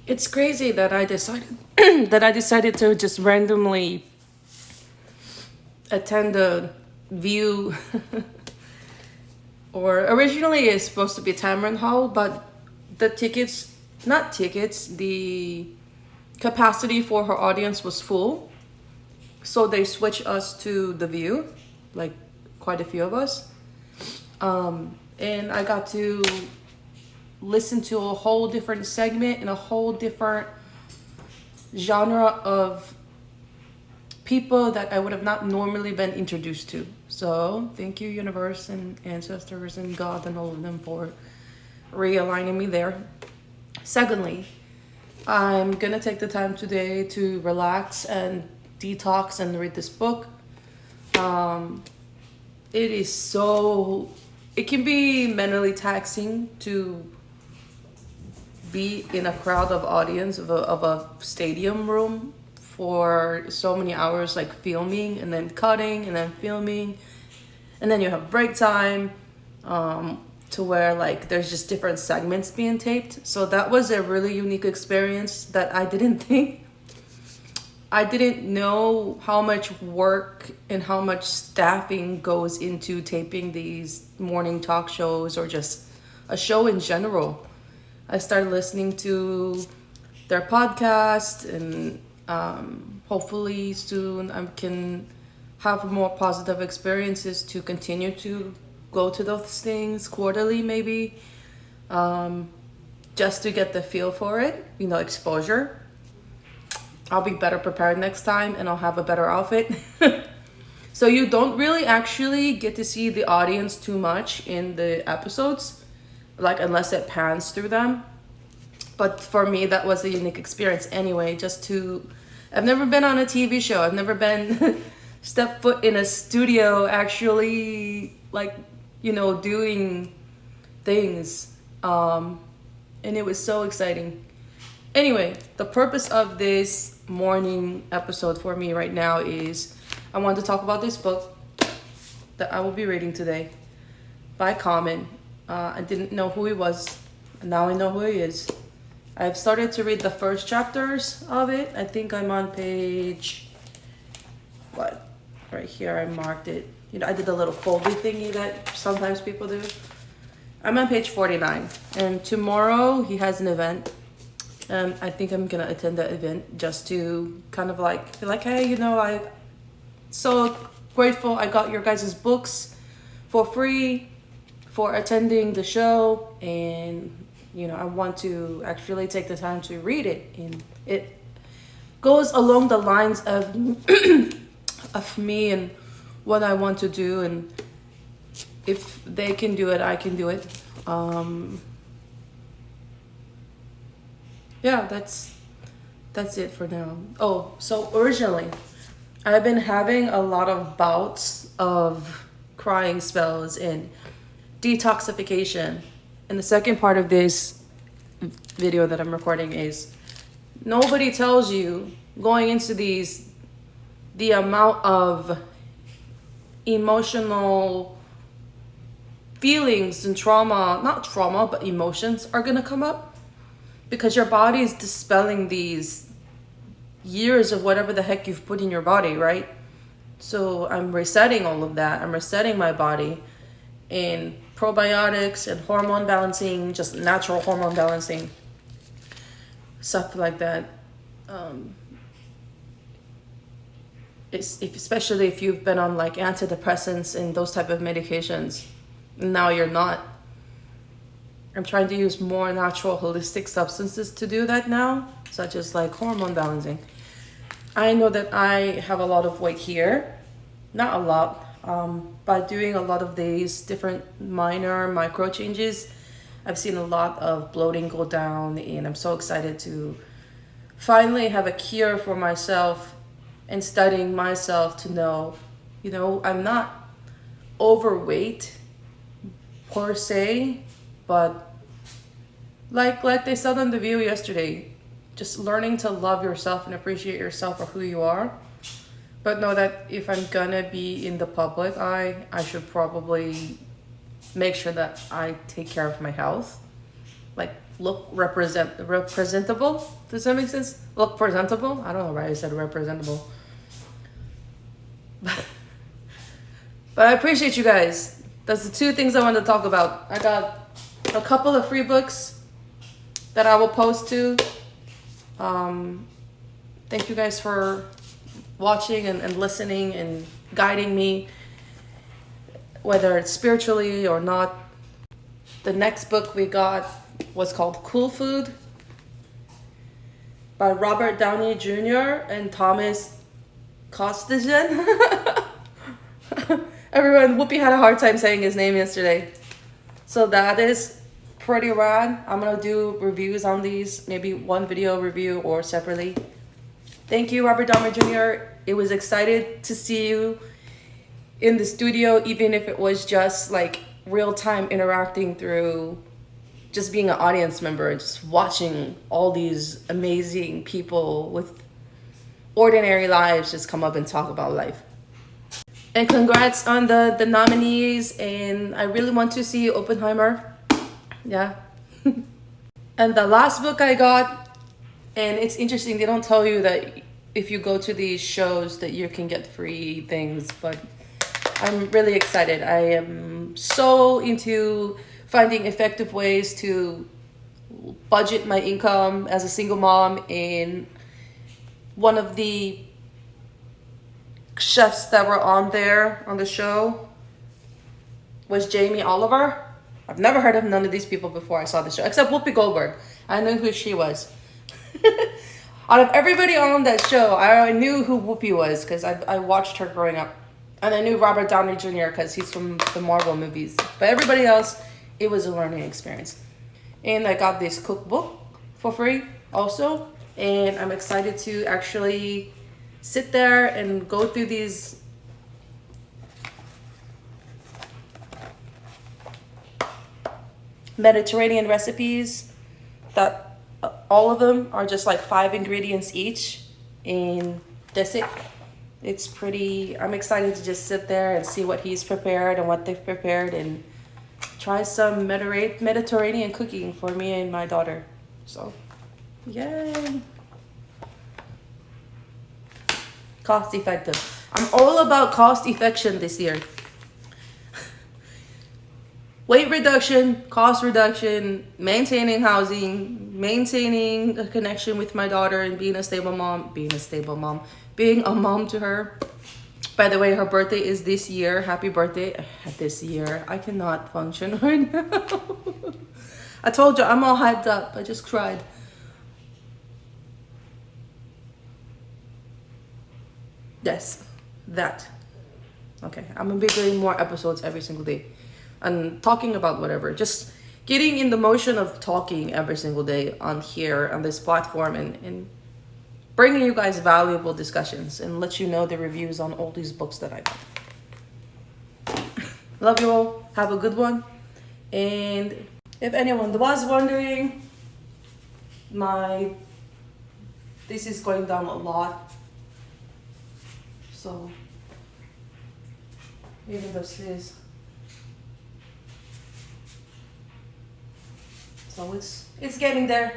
It's crazy that I decided that I decided to just randomly attend the View, or originally it's supposed to be Tamron Hall, but the tickets, not tickets, the capacity for her audience was full, so they switched us to the View, like quite a few of us, and I got to listen to a whole different segment and a whole different genre of people that I would have not normally been introduced to. So thank you, universe and ancestors and God and all of them, for realigning me there. Secondly, I'm gonna take the time today to relax and detox and read this book. It is so, it can be mentally taxing to be in a crowd of audience of a stadium room for so many hours, like filming and then cutting and then filming, and then you have break time, to where like there's just different segments being taped. So that was a really unique experience that I didn't think, I didn't know how much work and how much staffing goes into taping these morning talk shows or just a show in general. I started listening to their podcast, and hopefully soon I can have more positive experiences to continue to go to those things quarterly, maybe, just to get the feel for it, exposure. I'll be better prepared next time and I'll have a better outfit. So you don't really actually get to see the audience too much in the episodes, like unless it pans through them. But for me, that was a unique experience anyway, just to, I've never been on a TV show. I've never been step foot in a studio actually, like, doing things. And it was so exciting. Anyway, the purpose of this morning episode for me right now is I want to talk about this book that I will be reading today by Common. I didn't know who he was, and now I know who he is. I've started to read the first chapters of it. I think I'm on page, what? Right here, I marked it. I did the little foldy thingy that sometimes people do. I'm on page 49, and tomorrow he has an event. And I think I'm gonna attend that event just to kind of like be like, hey, I so grateful I got your guys' books for free for attending the show, and I want to actually take the time to read it, and it goes along the lines of of me and what I want to do, and if they can do it, I can do it. Yeah, that's it for now. Oh, so originally, I've been having a lot of bouts of crying spells and detoxification. And the second part of this video that I'm recording is, nobody tells you going into these, the amount of emotional feelings and trauma, not trauma, but emotions are gonna come up, because your body is dispelling these years of whatever the heck you've put in your body, right? So I'm resetting all of that. I'm resetting my body in probiotics and hormone balancing, just natural hormone balancing, stuff like that. Especially if you've been on like antidepressants and those type of medications, now you're not. I'm trying to use more natural holistic substances to do that now, such as like hormone balancing. I know that I have a lot of weight here, not a lot. By doing a lot of these different minor micro changes, I've seen a lot of bloating go down, and I'm so excited to finally have a cure for myself and studying myself to know, I'm not overweight per se, but like they said on The View yesterday, just learning to love yourself and appreciate yourself for who you are. But know that if I'm gonna be in the public eye, I should probably make sure that I take care of my health. like look representable. Does that make sense? Look presentable. I don't know why I said representable. But I appreciate you guys. That's the two things I wanted to talk about. I got a couple of free books that I will post to. Thank you guys for watching and listening and guiding me, whether it's spiritually or not. The next book we got was called Cool Food by Robert Downey Jr. and Thomas Costigan. Everyone, Whoopi had a hard time saying his name yesterday. So that is pretty rad. I'm gonna do reviews on these, maybe one video review or separately. Thank you, Robert Downey Jr. It was excited to see you in the studio, even if it was just like real time interacting through just being an audience member and just watching all these amazing people with ordinary lives just come up and talk about life. And congrats on the nominees, and I really want to see Oppenheimer. Yeah. And the last book I got, and it's interesting, they don't tell you that if you go to these shows that you can get free things, but I'm really excited. I am so into finding effective ways to budget my income as a single mom, and one of the chefs that were on there on the show was Jamie Oliver. I've never heard of none of these people before I saw the show, except Whoopi Goldberg. I knew who she was. Out of everybody on that show, I knew who Whoopi was because I watched her growing up. And I knew Robert Downey Jr. because he's from the Marvel movies. But everybody else, it was a learning experience. And I got this cookbook for free also. And I'm excited to actually sit there and go through these Mediterranean recipes that all of them are just like 5 ingredients each, and that's it. It's pretty, I'm excited to just sit there and see what he's prepared and what they've prepared and try some Mediterranean cooking for me and my daughter. So, yay. Cost effective. I'm all about cost effection this year. Weight reduction, cost reduction, maintaining housing, maintaining a connection with my daughter and being a mom to her. By the way, her birthday is this year. Happy birthday this year. I cannot function right now. I told you, I'm all hyped up. I just cried. Yes, that. Okay, I'm gonna be doing more episodes every single day and talking about whatever. Just getting in the motion of talking every single day on here, on this platform, and bringing you guys valuable discussions and let you know the reviews on all these books that I got. Love you all. Have a good one. And if anyone was wondering, this is going down a lot. So even this is, so it's getting there.